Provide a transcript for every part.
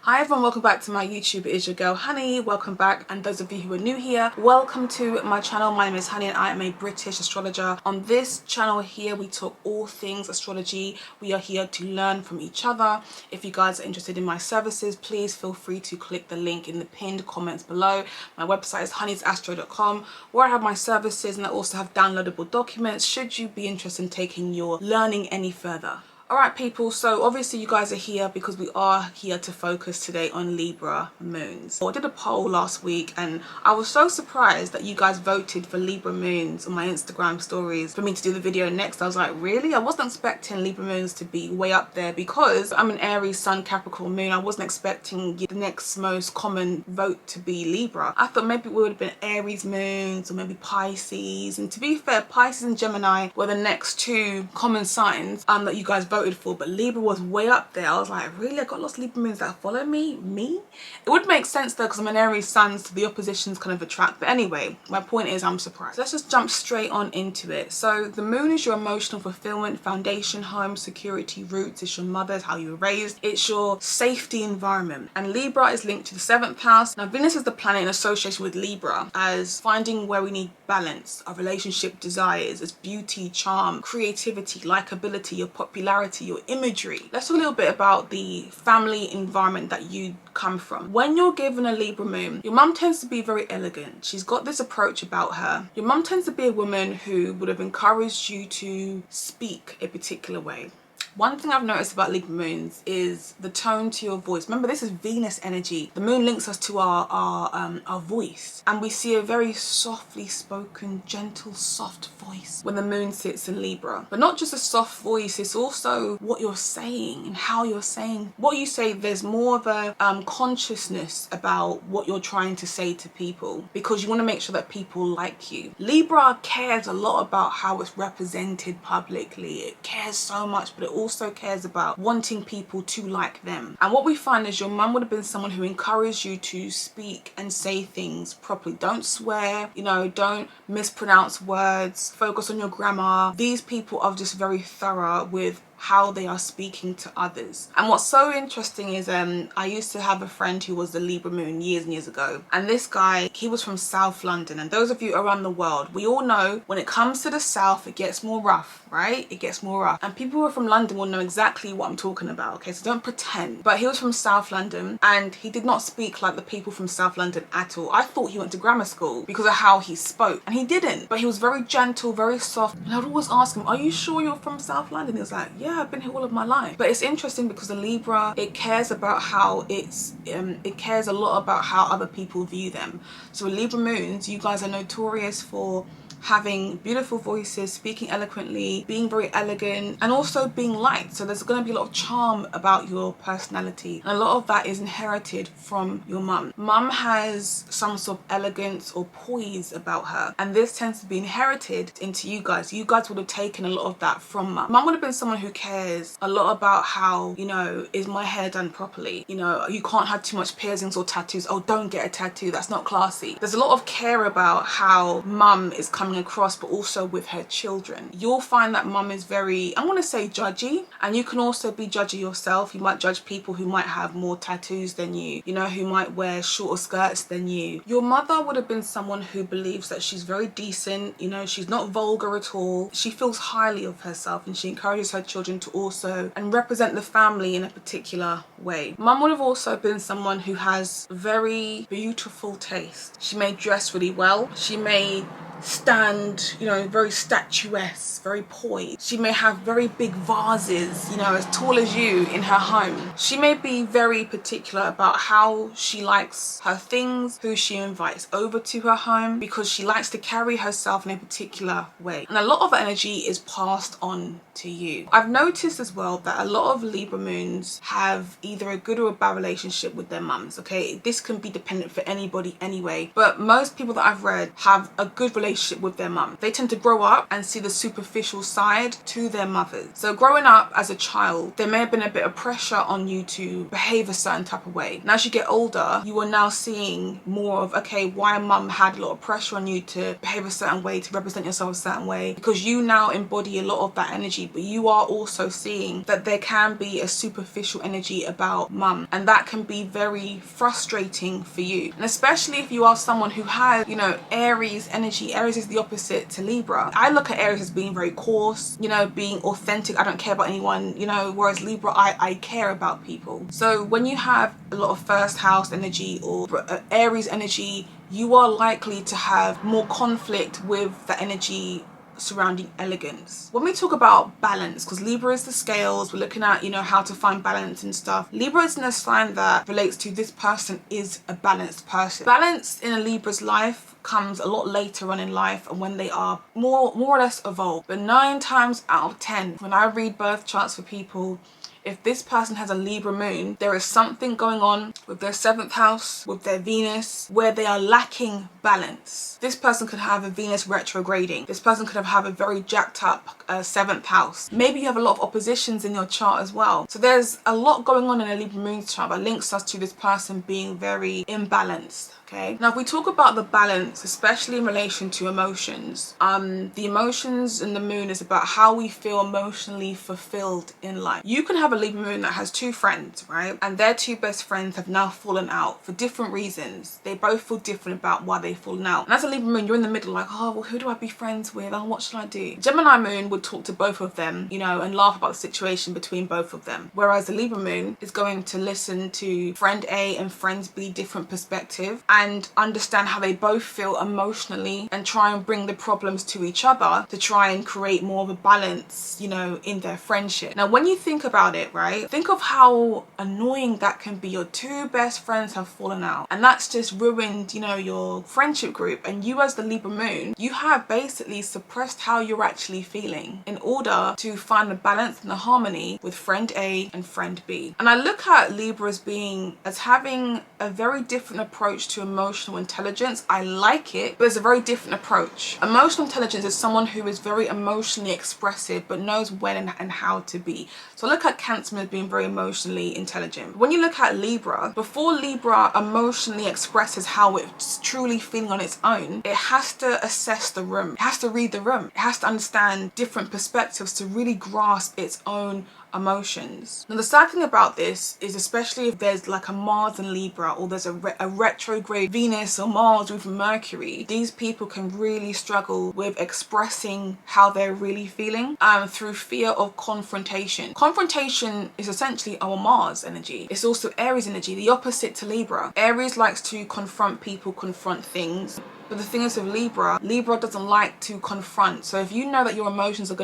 Hi everyone, welcome back to my YouTube. It is your girl Honey. Welcome back, and those of you who are new here, welcome to my channel. My name is Honey and I am a British astrologer. On this channel here we talk all things astrology. We are here to learn from each other. If you guys are interested in my services, please feel free to click the link in the pinned comments below. My website is honeysastro.com, where I have my services and I also have downloadable documents should you be interested in taking your learning any further. Alright people, so obviously you guys are here because we are here to focus today on Libra moons. I did a poll last week and I was so surprised that you guys voted for Libra moons on my Instagram stories for me to do the video next. I was like, really? I wasn't expecting Libra moons to be way up there because I'm an Aries Sun Capricorn moon. I wasn't expecting the next most common vote to be Libra. I thought maybe it would have been Aries moons or maybe Pisces, and to be fair, Pisces and Gemini were the next two common signs that you guys voted for, but Libra was way up there. I was like, really? I got lots of Libra moons that follow me? It would make sense though, because I'm an Aries Sun, so the oppositions kind of attract. But anyway, my point is I'm surprised. Let's just jump straight on into it. So the moon is your emotional fulfillment, foundation, home, security, roots. It's your mother, it's how you were raised. It's your safety environment. And Libra is linked to the 7th house. Now Venus is the planet in association with Libra as finding where we need balance, our relationship desires, as beauty, charm, creativity, likability, your popularity, your imagery. Let's talk a little bit about the family environment that you come from. When you're given a Libra moon, your mum tends to be very elegant. She's got this approach about her. Your mum tends to be a woman who would have encouraged you to speak a particular way. One thing I've noticed about Libra moons is the tone to your voice. Remember, this is Venus energy. The moon links us to our voice, and we see a very softly spoken, gentle, soft voice when the moon sits in Libra. But not just a soft voice, it's also what you're saying and how you're saying what you say. There's more of a consciousness about what you're trying to say to people, because you want to make sure that people like you. Libra cares a lot about how it's represented publicly. It cares so much, but it also cares about wanting people to like them. And what we find is your mum would have been someone who encouraged you to speak and say things properly. Don't swear, don't mispronounce words, focus on your grammar. These people are just very thorough with how they are speaking to others. And what's so interesting is I used to have a friend who was the Libra moon years and years ago, and this guy, he was from South London. And those of you around the world, we all know when it comes to the South, it gets more rough, right? It gets more rough, and people who are from London will know exactly what I'm talking about, okay? So don't pretend. But he was from South London and he did not speak like the people from South London at all. I thought he went to grammar school because of how he spoke, and he didn't. But he was very gentle, very soft, and I would always ask him, are you sure you're from South London? He was like, yeah, I've been here all of my life. But it's interesting because the Libra, it cares about how it cares a lot about how other people view them. So Libra moons, you guys are notorious for having beautiful voices, speaking eloquently, being very elegant, and also being liked. So there's going to be a lot of charm about your personality, and a lot of that is inherited from your mum. Mum has some sort of elegance or poise about her, and this tends to be inherited into you guys. You guys would have taken a lot of that from mum. Mum would have been someone who cares a lot about how, is my hair done properly? You can't have too much piercings or tattoos. Oh, don't get a tattoo, that's not classy. There's a lot of care about how mum is coming across, but also with her children. You'll find that mum is very, I want to say, judgy, and you can also be judgy yourself. You might judge people who might have more tattoos than you, who might wear shorter skirts than you. Your mother would have been someone who believes that she's very decent, she's not vulgar at all. She feels highly of herself, and she encourages her children to also and represent the family in a particular way. Mum would have also been someone who has very beautiful taste. She may dress really well. She may stand, very statuesque, very poised. She may have very big vases, as tall as you in her home. She may be very particular about how she likes her things, who she invites over to her home, because she likes to carry herself in a particular way. And a lot of energy is passed on to you. I've noticed as well that a lot of Libra moons have either a good or a bad relationship with their mums, okay? This can be dependent for anybody anyway, but most people that I've read have a good relationship relationship with their mum. They tend to grow up and see the superficial side to their mothers. So growing up as a child, there may have been a bit of pressure on you to behave a certain type of way. And as you get older, you are now seeing more of, okay, why mum had a lot of pressure on you to behave a certain way, to represent yourself a certain way, because you now embody a lot of that energy. But you are also seeing that there can be a superficial energy about mum, and that can be very frustrating for you. And especially if you are someone who has, you know, Aries energy. Aries is the opposite to Libra. I look at Aries as being very coarse, you know, being authentic. I don't care about anyone, you know, whereas Libra, I care about people. So when you have a lot of first house energy or Aries energy, you are likely to have more conflict with the energy surrounding elegance. When we talk about balance, because Libra is the scales, we're looking at, you know, how to find balance and stuff. Libra is in a sign that relates to this person is a balanced person. Balance in a Libra's life comes a lot later on in life and when they are more or less evolved. But 9 times out of 10, when I read birth charts for people, if this person has a Libra moon, there is something going on with their 7th house, with their Venus, where they are lacking balance. This person could have a Venus retrograding. This person could have a very jacked up 7th house. Maybe you have a lot of oppositions in your chart as well. So there's a lot going on in a Libra moon chart that links us to this person being very imbalanced. Okay. Now, if we talk about the balance, especially in relation to emotions, the emotions in the moon is about how we feel emotionally fulfilled in life. You can have a Libra moon that has 2 friends, right? And their 2 best friends have now fallen out for different reasons. They both feel different about why they've fallen out. And as a Libra moon, you're in the middle like, oh, well, who do I be friends with? Oh, what should I do? Gemini moon would talk to both of them, you know, and laugh about the situation between both of them. Whereas the Libra moon is going to listen to friend A and friend B different perspective and understand how they both feel emotionally and try and bring the problems to each other to try and create more of a balance, you know, in their friendship. Now, when you think about it, right, think of how annoying that can be. Your 2 best friends have fallen out and that's just ruined, you know, your friendship group, and you as the Libra moon, you have basically suppressed how you're actually feeling in order to find the balance and the harmony with friend A and friend B. And I look at Libra as having a very different approach to emotional intelligence. I like it, but it's a very different approach. Emotional intelligence is someone who is very emotionally expressive but knows when and how to be. So I look at Cancer as being very emotionally intelligent. When you look at Libra, before Libra emotionally expresses how it's truly feeling on its own, it has to assess the room. It has to read the room. It has to understand different perspectives to really grasp its own emotions. Now, the sad thing about this is, especially if there's like a Mars in Libra or there's a retrograde Venus or Mars or even Mercury, these people can really struggle with expressing how they're really feeling through fear of confrontation. Confrontation is essentially our Mars energy. It's also Aries energy, the opposite to Libra. Aries likes to confront people, confront things. But the thing is with Libra doesn't like to confront. So if you know that your emotions are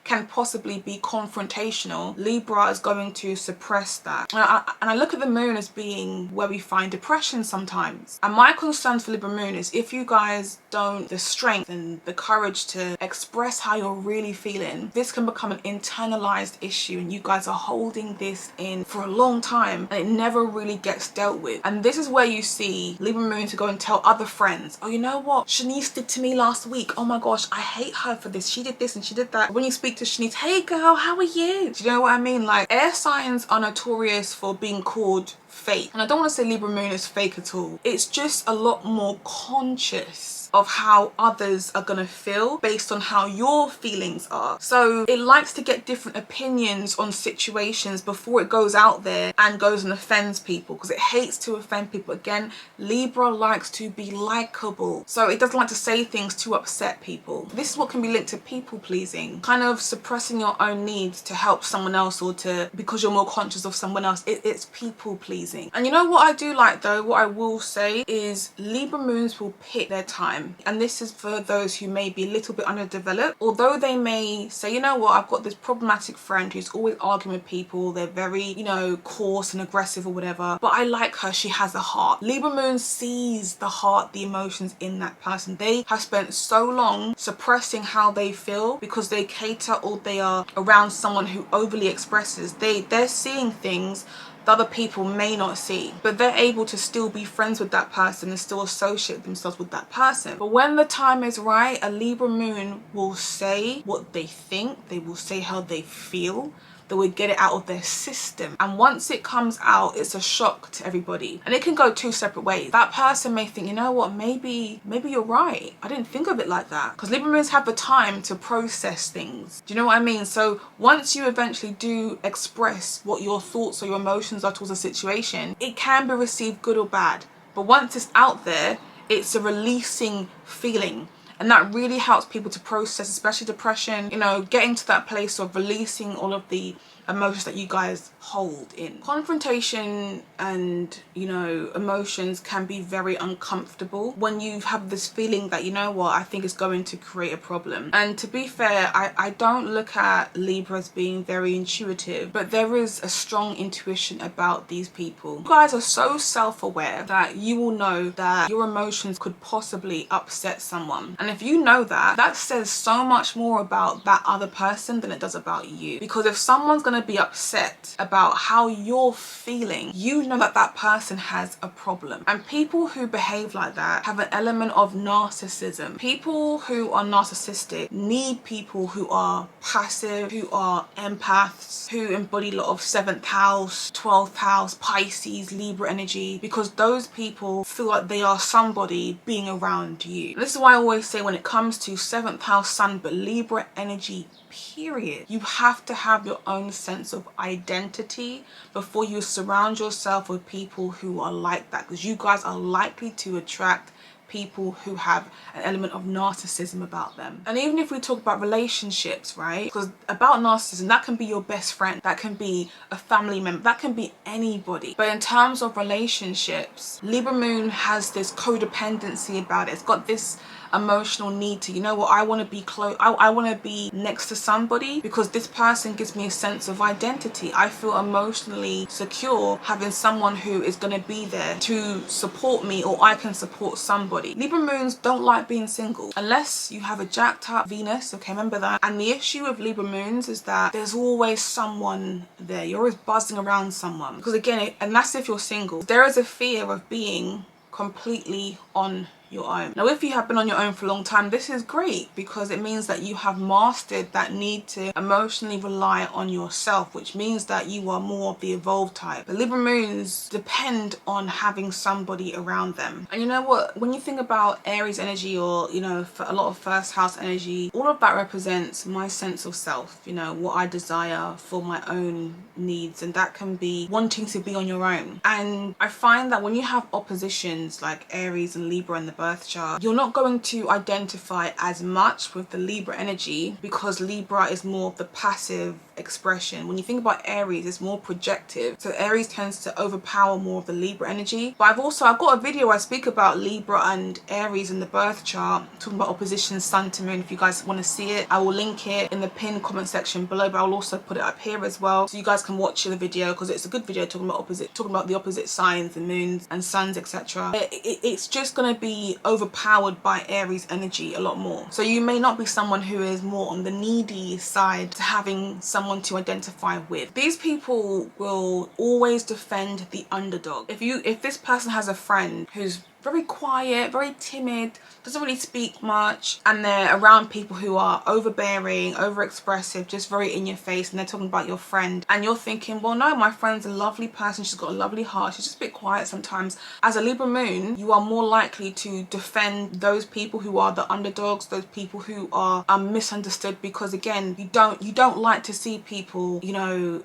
can possibly be confrontational, Libra is going to suppress that. And I look at the moon as being where we find depression sometimes. And my concern for Libra moon is if you guys don't the strength and the courage to express how you're really feeling, this can become an internalized issue and you guys are holding this in for a long time and it never really gets dealt with. And this is where you see Libra moon to go and tell other friends, oh, you know what, Shanice did to me last week, oh my gosh, I hate her for this, she did this and she did that. When you speak to Shanice, hey girl, how are you? Do you know what I mean? Like, air signs are notorious for being called fake. And I don't want to say Libra moon is fake at all. It's just a lot more conscious of how others are gonna feel based on how your feelings are. So it likes to get different opinions on situations before it goes out there and goes and offends people, because it hates to offend people. Again, Libra likes to be likable, so it doesn't like to say things to upset people. This is what can be linked to people pleasing, kind of suppressing your own needs to help someone else or to because you're more conscious of someone else. It's people pleasing. And you know what I do like though, what I will say is Libra moons will pick their time. And this is for those who may be a little bit underdeveloped. Although they may say, you know what, I've got this problematic friend who's always arguing with people, they're very, you know, coarse and aggressive or whatever, but I like her, she has a heart. Libra moon sees the heart, the emotions emotions in that person. They have spent so long suppressing how they feel because they cater or they are around someone who overly expresses. They're seeing things that other people may not see, but they're able to still be friends with that person and still associate themselves with that person. But when the time is right, a Libra moon will say what they think, they will say how they feel, they would get it out of their system. And once it comes out, it's a shock to everybody. And it can go two separate ways. That person may think, you know what, maybe you're right. I didn't think of it like that. Because Libra moons have the time to process things. Do you know what I mean? So once you eventually do express what your thoughts or your emotions are towards a situation, it can be received good or bad. But once it's out there, it's a releasing feeling. And that really helps people to process, especially depression, you know, getting to that place of releasing all of the emotions that you guys hold in. Confrontation and, you know, emotions can be very uncomfortable when you have this feeling that, you know what, I think it's going to create a problem. And to be fair, I don't look at Libra as being very intuitive, but there is a strong intuition about these people. You guys are so self-aware that you will know that your emotions could possibly upset someone. And if you know that, that says so much more about that other person than it does about you. Because if someone's going to be upset about how you're feeling, you know that that person has a problem. And people who behave like that have an element of narcissism. People who are narcissistic need people who are passive, who are empaths, who embody a lot of 7th house, 12th house, Pisces, Libra energy, because those people feel like they are somebody being around you. And this is why I always say, when it comes to 7th house sun but Libra energy period, you have to have your own sense of identity before you surround yourself with people who are like that, because you guys are likely to attract people who have an element of narcissism about them. And even if we talk about relationships, right, because about narcissism, that can be your best friend, that can be a family member, that can be anybody. But in terms of relationships, Libra moon has this codependency about it. It's got this emotional need to, you know what, I want to be close, I want to be next to somebody because this person gives me a sense of identity. I feel emotionally secure having someone who is going to be there to support me, or I can support somebody. Libra moons don't like being single unless you have a jacked up Venus, okay, remember that. And the issue with Libra moons is that there's always someone there. You're always buzzing around someone, because again, and that's if you're single, there is a fear of being completely on your own. Now, if you have been on your own for a long time, this is great because it means that you have mastered that need to emotionally rely on yourself, which means that you are more of the evolved type. But Libra moons depend on having somebody around them. And you know what, when you think about Aries energy, or, you know, for a lot of 1st house energy, all of that represents my sense of self, you know, what I desire for my own needs, and that can be wanting to be on your own. And I find that when you have oppositions like Aries and Libra in the birth chart, you're not going to identify as much with the Libra energy, because Libra is more of the passive expression. When you think about Aries, it's more projective, so Aries tends to overpower more of the Libra energy. But I've got a video I speak about Libra and Aries in the birth chart, talking about opposition sun to moon. If you guys want to see it, I will link it in the pinned comment section below, but I'll also put it up here as well, so you guys can watch the video, because it's a good video talking about the opposite signs and moons and suns, etc. It's just going to be overpowered by Aries energy a lot more. So you may not be someone who is more on the needy side to having someone to identify with. These people will always defend the underdog. If this person has a friend who's very quiet, very timid, doesn't really speak much, and they're around people who are overbearing, overexpressive, just very in your face, and they're talking about your friend, and you're thinking, well, no, my friend's a lovely person, she's got a lovely heart, she's just a bit quiet sometimes. As a Libra moon, you are more likely to defend those people who are the underdogs, those people who are misunderstood, because again, you don't like to see people, you know,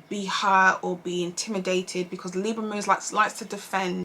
be hurt or be intimidated, because Libra moon likes to defend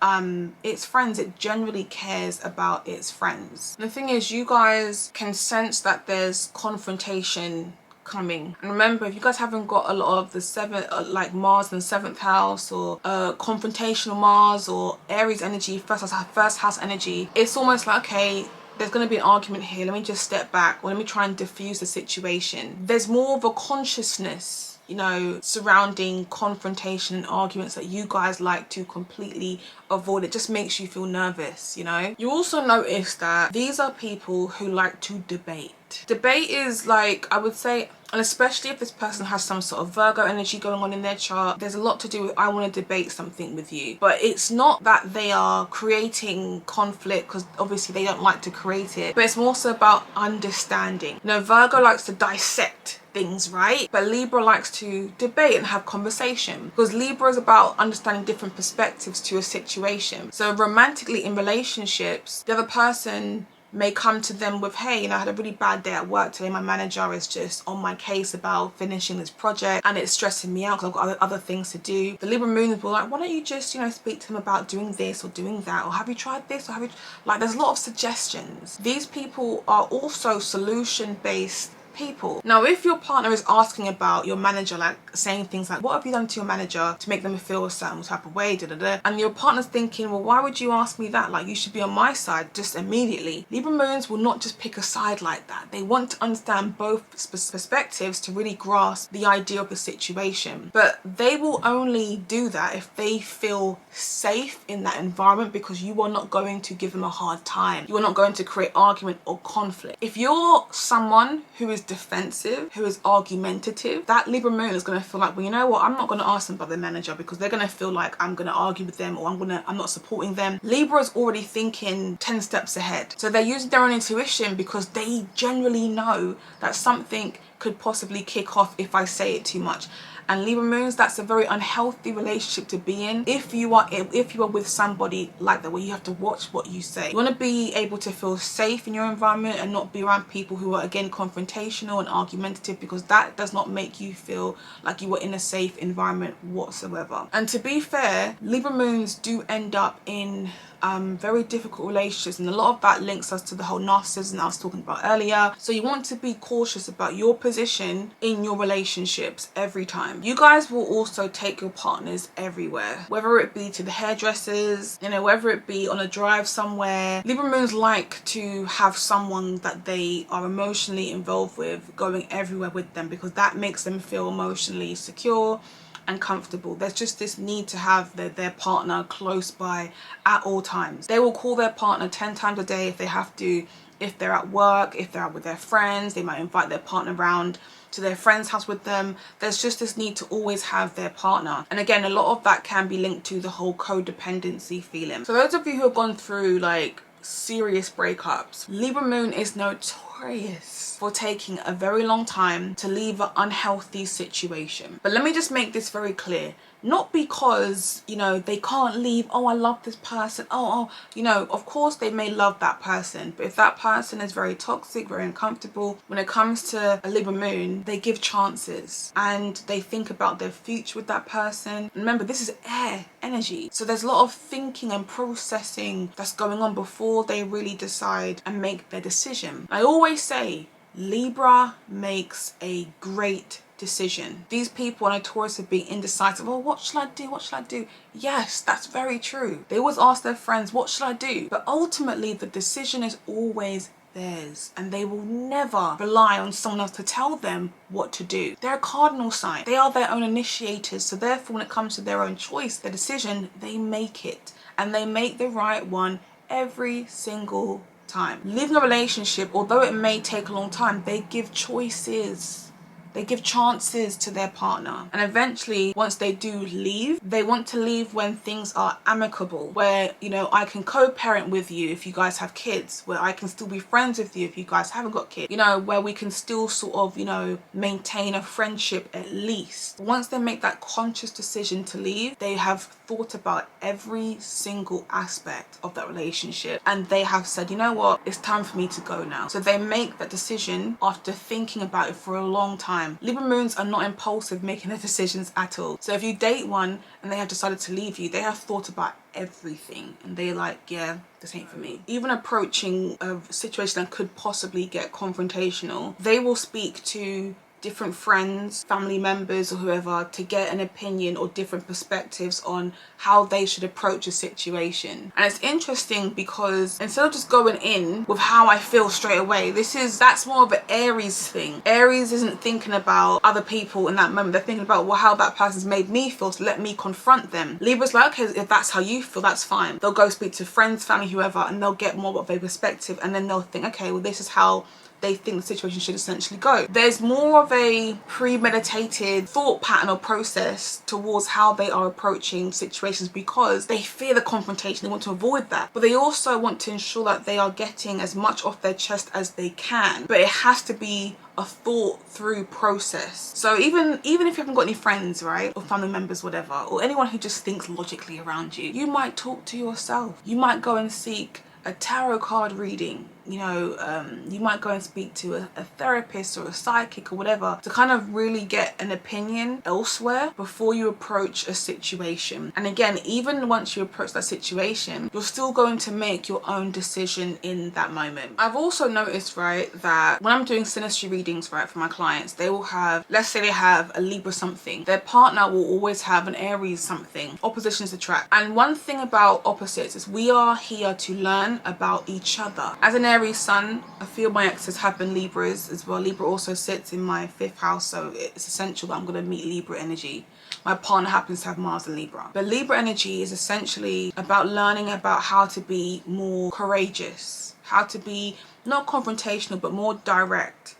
its friends. It generally cares about its friends. And the thing is, you guys can sense that there's confrontation coming. And remember, if you guys haven't got a lot of the like Mars in the 7th house, or confrontational Mars, or Aries energy, first house energy, it's almost like, okay, there's going to be an argument here, let me just step back, or let me try and diffuse the situation. There's more of a consciousness you know, surrounding confrontation and arguments that you guys like to completely avoid. It just makes you feel nervous, you know. You also notice that these are people who like to debate. Debate is like, I would say, and especially if this person has some sort of Virgo energy going on in their chart, there's a lot to do with I want to debate something with you. But it's not that they are creating conflict, because obviously they don't like to create it, but it's more so about understanding. You know, Virgo likes to dissect things, right? But Libra likes to debate and have conversation, because Libra is about understanding different perspectives to a situation. So romantically, in relationships, the other person may come to them with, hey, you know, I had a really bad day at work today. My manager is just on my case about finishing this project and it's stressing me out because I've got other things to do. The Libra moon will like, why don't you just, you know, speak to them about doing this or doing that, or have you tried this, or have you, like, there's a lot of suggestions. These people are also solution-based people. Now, if your partner is asking about your manager, like saying things like, what have you done to your manager to make them feel a certain type of way, and your partner's thinking, well, why would you ask me that? Like, you should be on my side just immediately. Libra moons will not just pick a side like that. They want to understand both perspectives to really grasp the idea of the situation. But they will only do that if they feel safe in that environment, because you are not going to give them a hard time. You are not going to create argument or conflict. If you're someone who is defensive, who is argumentative, that Libra moon is going to feel like, well, you know what, I'm not going to ask them about their manager because they're going to feel like I'm going to argue with them, or I'm not supporting them. Libra is already thinking 10 steps ahead. So they're using their own intuition because they generally know that something could possibly kick off if I say it too much. And Libra moons, that's a very unhealthy relationship to be in. If you are with somebody like that, where you have to watch what you say. You want to be able to feel safe in your environment and not be around people who are, again, confrontational and argumentative, because that does not make you feel like you are in a safe environment whatsoever. And to be fair, Libra moons do end up in very difficult relationships, and a lot of that links us to the whole narcissism I was talking about earlier. So you want to be cautious about your position in your relationships every time. You guys will also take your partners everywhere, whether it be to the hairdressers, you know, whether it be on a drive somewhere. Libra moons like to have someone that they are emotionally involved with going everywhere with them, because that makes them feel emotionally secure and comfortable. There's just this need to have their partner close by at all times. They will call their partner 10 times a day if they have to. If they're at work, if they're out with their friends, they might invite their partner around to their friend's house with them. There's just this need to always have their partner. And again, a lot of that can be linked to the whole codependency feeling. So those of you who have gone through like serious breakups, Libra moon is notorious for taking a very long time to leave an unhealthy situation. But let me just make this very clear. Not because, you know, they can't leave, oh, I love this person, oh, you know, of course they may love that person, but if that person is very toxic, very uncomfortable, when it comes to a Libra moon, they give chances and they think about their future with that person. Remember, this is air energy, so there's a lot of thinking and processing that's going on before they really decide and make their decision. I always say Libra makes a great decision. These people are notorious for being indecisive. Oh, what should I do? What should I do? Yes, that's very true. They always ask their friends, what should I do? But ultimately, the decision is always theirs, and they will never rely on someone else to tell them what to do. They're a cardinal sign. They are their own initiators. So therefore, when it comes to their own choice, their decision, they make it, and they make the right one every single time. Leaving a relationship, although it may take a long time, they give choices. They give chances to their partner. And eventually, once they do leave, they want to leave when things are amicable, where, you know, I can co-parent with you if you guys have kids, where I can still be friends with you if you guys haven't got kids, you know, where we can still sort of, you know, maintain a friendship at least. Once they make that conscious decision to leave, they have thought about every single aspect of that relationship, and they have said, you know what, it's time for me to go now. So they make that decision after thinking about it for a long time. Libra moons are not impulsive making their decisions at all. So if you date one and they have decided to leave you, they have thought about everything and they're like, yeah, this ain't for me. Even approaching a situation that could possibly get confrontational, they will speak to different friends, family members or whoever to get an opinion or different perspectives on how they should approach a situation. And it's interesting because instead of just going in with how I feel straight away, that's more of an Aries thing. Aries isn't thinking about other people in that moment. They're thinking about, well, how that person's made me feel, so let me confront them. Libra's like, okay, if that's how you feel, that's fine. They'll go speak to friends, family, whoever, and they'll get more of a perspective, and then they'll think, okay, well, this is how they think the situation should essentially go. There's more of a premeditated thought pattern or process towards how they are approaching situations because they fear the confrontation. They want to avoid that, but they also want to ensure that they are getting as much off their chest as they can. But it has to be a thought through process. So even if you haven't got any friends, right, or family members, whatever, or anyone who just thinks logically around you, you might talk to yourself. You might go and seek a tarot card reading, you know, you might go and speak to a therapist or a psychic or whatever to kind of really get an opinion elsewhere before you approach a situation. And again, even once you approach that situation, you're still going to make your own decision in that moment. I've also noticed, right, that when I'm doing synastry readings, right, for my clients, they will have, let's say they have a Libra something, their partner will always have an Aries something. Oppositions attract. And one thing about opposites is we are here to learn about each other. As an Aries sun, I feel my exes have been Libras as well. Libra also sits in my 5th house, so it's essential that I'm going to meet Libra energy. My partner happens to have Mars in Libra. But Libra energy is essentially about learning about how to be more courageous, how to be not confrontational but more direct,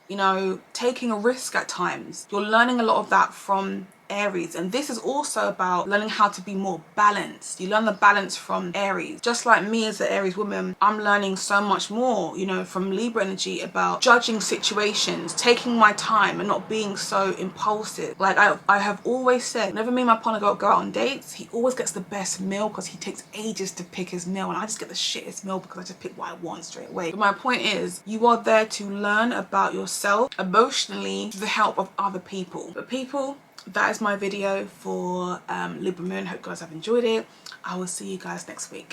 you know, taking a risk at times. You're learning a lot of that from Aries, and this is also about learning how to be more balanced. You learn the balance from Aries. Just like me as an Aries woman, I'm learning so much more, you know, from Libra energy about judging situations, taking my time and not being so impulsive. Like I have always said, whenever me and my partner go out on dates, he always gets the best meal because he takes ages to pick his meal, and I just get the shittest meal because I just pick what I want straight away. But my point is, you are there to learn about yourself emotionally with the help of other people. But people, that is my video for Libra Moon. Hope you guys have enjoyed it. I will see you guys next week.